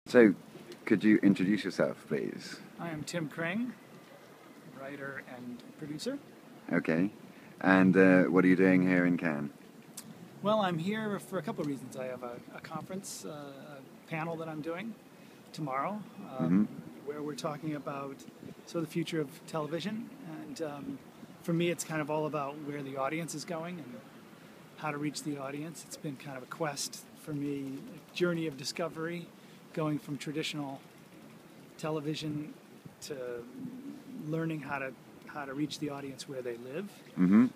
So, could you introduce yourself, please? I am Tim Kring, writer and producer. Okay. And what are you doing here in Cannes? Well, I'm here for a couple of reasons. I have a conference, a panel that I'm doing tomorrow, where we're talking about the future of television. And for me, it's kind of all about where the audience is going and how to reach the audience. It's been kind of a quest for me, a journey of discovery, going from traditional television to learning how to reach the audience where they live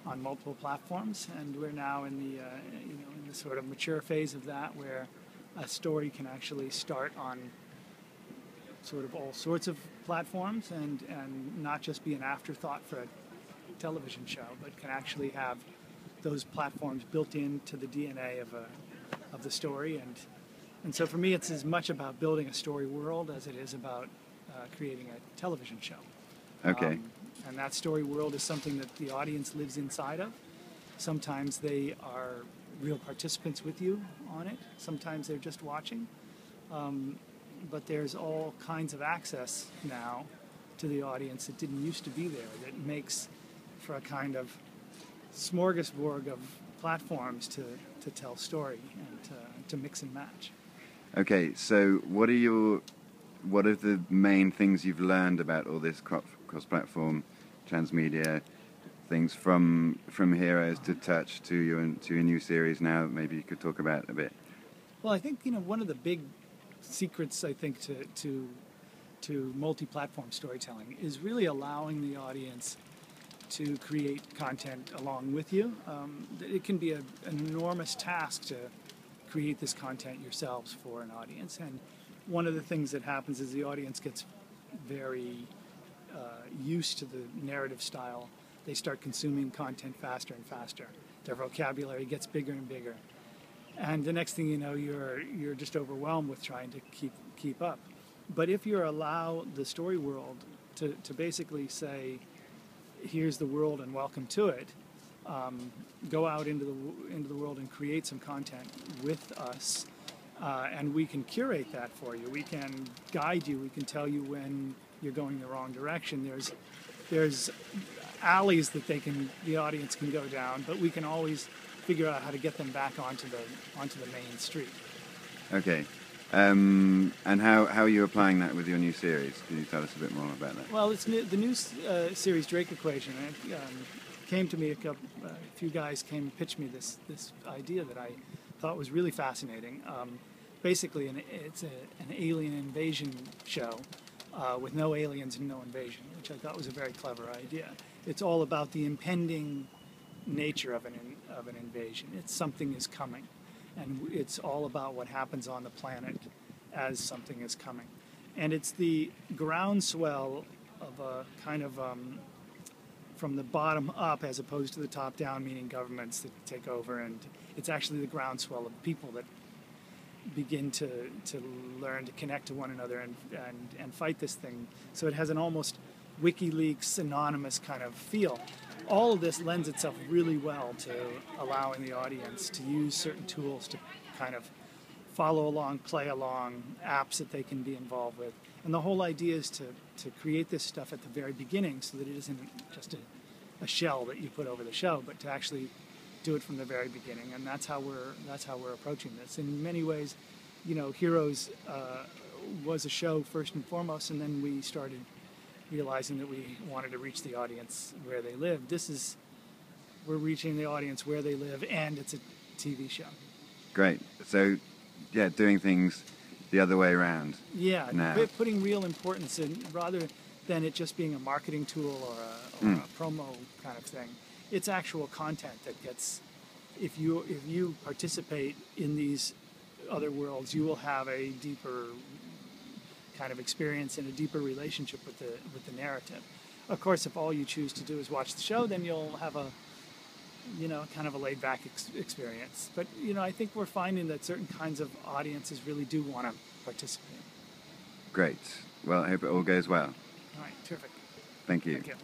on multiple platforms. And we're now in the in the sort of mature phase of that, where a story can actually start on sort of all sorts of platforms and not just be an afterthought for a television show, but can actually have those platforms built into the DNA of the story. And so for me, it's as much about building a story world as it is about creating a television show. Okay. And that story world is something that the audience lives inside of. Sometimes they are real participants with you on it. Sometimes they're just watching. But there's all kinds of access now to the audience that didn't used to be there, that makes for a kind of smorgasbord of platforms to tell story and to mix and match. Okay, so what are the main things you've learned about all this cross-platform, transmedia things from Heroes to Touch to your new series now? Maybe you could talk about a bit. Well, I think one of the big secrets, I think, to multi-platform storytelling is really allowing the audience to create content along with you. It can be an enormous task to create this content yourselves for an audience, and one of the things that happens is the audience gets very used to the narrative style. They start consuming content faster and faster. Their vocabulary gets bigger and bigger, and the next thing you know, you're just overwhelmed with trying to keep up. But if you allow the story world to basically say, here's the world and welcome to it, go out into the world and create some content with us, and we can curate that for you. We can guide you. We can tell you when you're going the wrong direction. There's alleys that the audience can go down, but we can always figure out how to get them back onto the main street. Okay. And how are you applying that with your new series? Can you tell us a bit more about that? Well, it's the new series, Drake Equation. It came to me, a few guys came and pitched me this idea that I thought was really fascinating. Basically, it's an alien invasion show with no aliens and no invasion, which I thought was a very clever idea. It's all about the impending nature of an invasion. It's something is coming. And it's all about what happens on the planet as something is coming. And it's the groundswell of a kind of from the bottom up as opposed to the top down, meaning governments that take over. And it's actually the groundswell of people that begin to learn to connect to one another and fight this thing. So it has an almost Wikileaks anonymous kind of feel. All of this lends itself really well to allowing the audience to use certain tools to kind of follow along, play along, apps that they can be involved with. And the whole idea is to create this stuff at the very beginning so that it isn't just a shell that you put over the show, but to actually do it from the very beginning. And that's how we're approaching this. In many ways, Heroes was a show first and foremost, and then we started realizing that we wanted to reach the audience where they live. We're reaching the audience where they live, and it's a TV show. Great. So, yeah, doing things the other way around. Yeah, now. Putting real importance in, rather than it just being a marketing tool or a promo kind of thing. It's actual content that gets. If you participate in these other worlds, you will have a deeper kind of experience and a deeper relationship with the narrative. Of course, if all you choose to do is watch the show, then you'll have a kind of a laid-back experience. But I think we're finding that certain kinds of audiences really do want to participate. Great. Well, I hope it all goes well. All right, terrific. Thank you. Thank you.